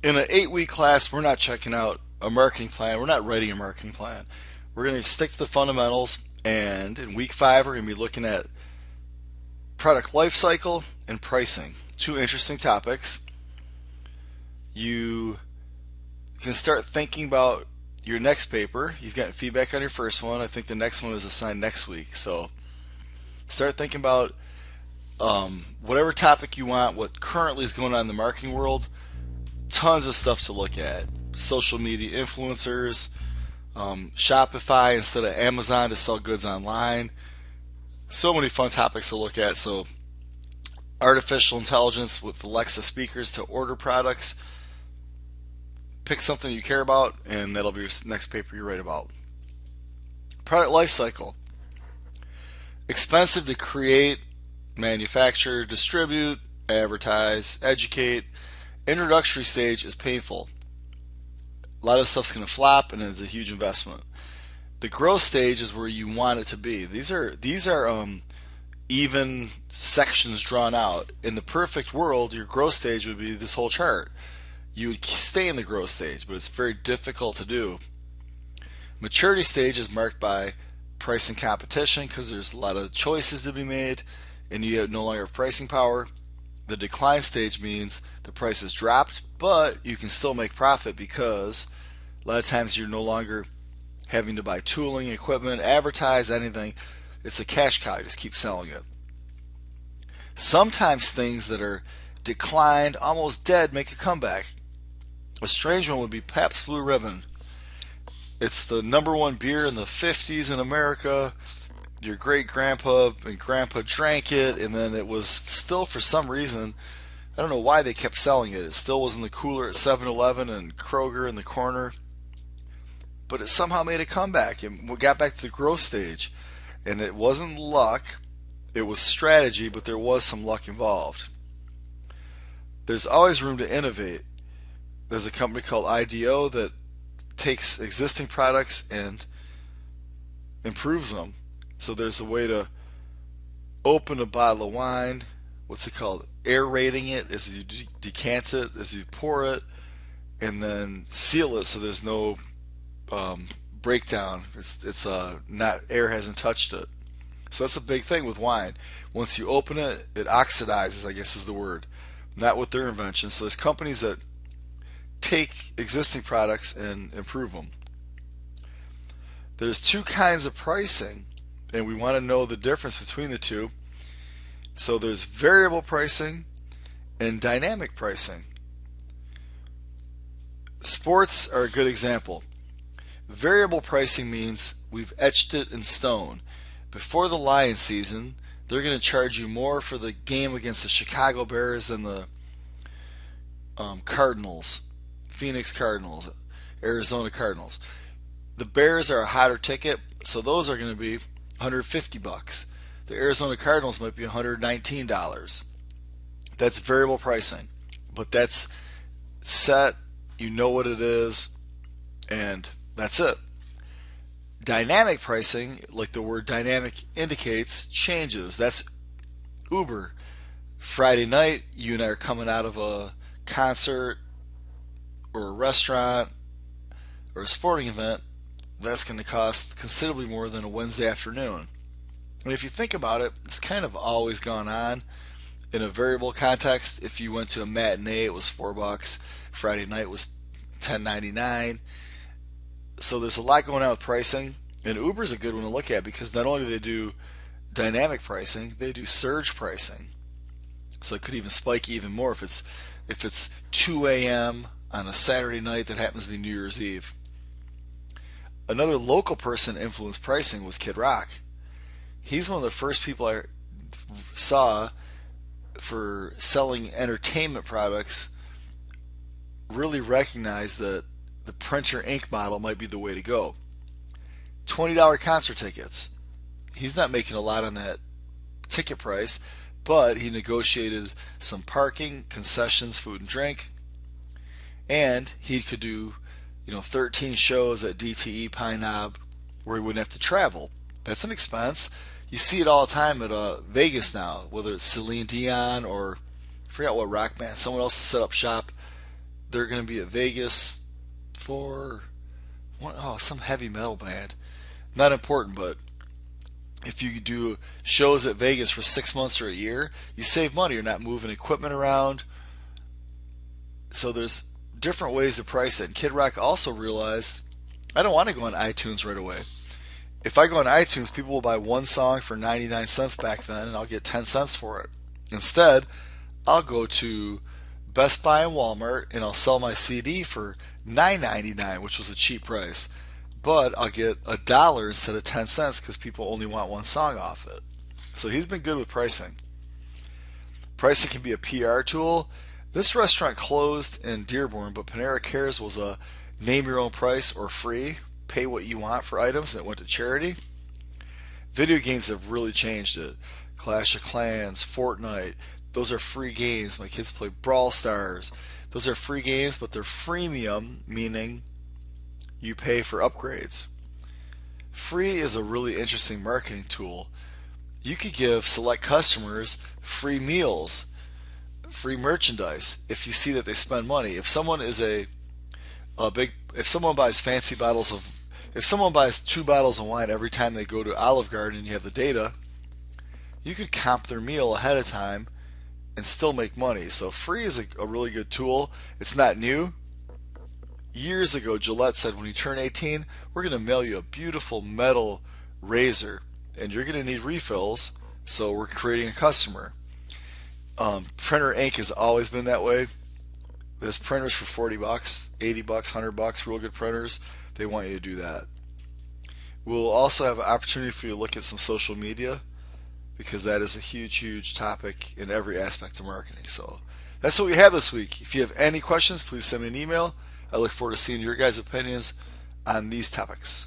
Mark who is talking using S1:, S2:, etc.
S1: In an 8 week class, we're not checking out a marketing plan. We're not writing a marketing plan. We're going to stick to the fundamentals. And in week 5, we're going to be looking at product life cycle and pricing. Two interesting topics. You can start thinking about your next paper. You've gotten feedback on your first one. I think the next one is assigned next week. So start thinking about whatever topic you want, what currently is going on in the marketing world. Tons of stuff to look at. Social media influencers, Shopify instead of Amazon to sell goods online. So many fun topics to look at. So, artificial intelligence with Alexa speakers to order products. Pick something you care about, and that'll be your next paper you write about. Product life cycle. Expensive to create, manufacture, distribute, advertise, educate. Introductory stage is painful. A lot of stuff's going to flop, and it's a huge investment. The growth stage is where you want it to be. These are even sections drawn out. In the perfect world, your growth stage would be this whole chart. You would stay in the growth stage, but it's very difficult to do. Maturity stage is marked by price and competition because there's a lot of choices to be made, and you no longer have pricing power. The decline stage means the price has dropped, but you can still make profit because a lot of times you're no longer having to buy tooling, equipment, advertise, anything. It's a cash cow. You just keep selling it. Sometimes things that are declined, almost dead, make a comeback. A strange one would be Pabst Blue Ribbon. It's the number one beer in the 50s in America. Your great grandpa and grandpa drank it, and then it was still, for some reason, I don't know why they kept selling it. It still was in the cooler at 7-Eleven and Kroger in the corner. But it somehow made a comeback and we got back to the growth stage. And it wasn't luck, it was strategy, but there was some luck involved. There's always room to innovate. There's a company called IDEO that takes existing products and improves them. So there's a way to open a bottle of wine, what's it called? Aerating it as you decant it, as you pour it, and then seal it so there's no breakdown. It's not, air hasn't touched it. So that's a big thing with wine. Once you open it, it oxidizes, I guess is the word. Not with their invention. So there's companies that take existing products and improve them. There's two kinds of pricing, and we want to know the difference between the two. So there's variable pricing and dynamic pricing. Sports are a good example. Variable pricing means we've etched it in stone. Before the Lions season, they're going to charge you more for the game against the Chicago Bears than the Cardinals, Phoenix Cardinals, Arizona Cardinals. The Bears are a hotter ticket, so those are going to be $150. The Arizona Cardinals might be $119. That's variable pricing, but that's set. You know what it is, and that's it. Dynamic pricing, like the word dynamic indicates, changes. That's Uber. Friday night, you and I are coming out of a concert or a restaurant or a sporting event. That's going to cost considerably more than a Wednesday afternoon. And if you think about it, it's kind of always gone on. In a variable context, if you went to a matinee, it was $4. Friday night was $10.99. So there's a lot going on with pricing, and Uber's a good one to look at because not only do they do dynamic pricing, they do surge pricing. So it could even spike even more if it's 2 a.m. on a Saturday night that happens to be New Year's Eve. Another local person influenced pricing was Kid Rock. He's one of the first people I saw for selling entertainment products really recognize that the printer ink model might be the way to go. $20 concert tickets. He's not making a lot on that ticket price, but he negotiated some parking, concessions, food and drink, and he could do 13 shows at DTE Pine Knob where he wouldn't have to travel. That's an expense. You see it all the time at Vegas now, whether it's Celine Dion or I forgot what rock band. Someone else set up shop they're going to be at Vegas for some heavy metal band. Not important, but if you do shows at Vegas for 6 months or a year, you save money. You're not moving equipment around. So there's different ways to price it. And Kid Rock also realized I don't want to go on iTunes right away. If I go on iTunes, people will buy one song for 99 cents back then, and I'll get 10 cents for it. Instead, I'll go to Best Buy and Walmart, and I'll sell my CD for $9.99, which was a cheap price. But I'll get $1 instead of 10 cents because people only want one song off it. So he's been good with pricing. Pricing can be a PR tool. This restaurant closed in Dearborn, but Panera Cares was a name your own price or free, pay what you want for items, and it went to charity. Video games have really changed it. Clash of Clans, Fortnite, those are free games. My kids play Brawl Stars. Those are free games, but they're freemium, meaning you pay for upgrades. Free is a really interesting marketing tool. You could give select customers free meals, free merchandise if you see that they spend money. If someone is if someone buys if someone buys 2 bottles of wine every time they go to Olive Garden and you have the data, you could comp their meal ahead of time and still make money. So free is a really good tool. It's not new. Years ago, Gillette said when you turn 18, we're going to mail you a beautiful metal razor, and you're going to need refills, so we're creating a customer. Printer ink has always been that way. There's printers for $40, $80, $100, real good printers. They want you to do that. We'll also have an opportunity for you to look at some social media because that is a huge topic in every aspect of marketing. So that's what we have this week. If you have any questions, please send me an email. I look forward to seeing your guys' opinions on these topics.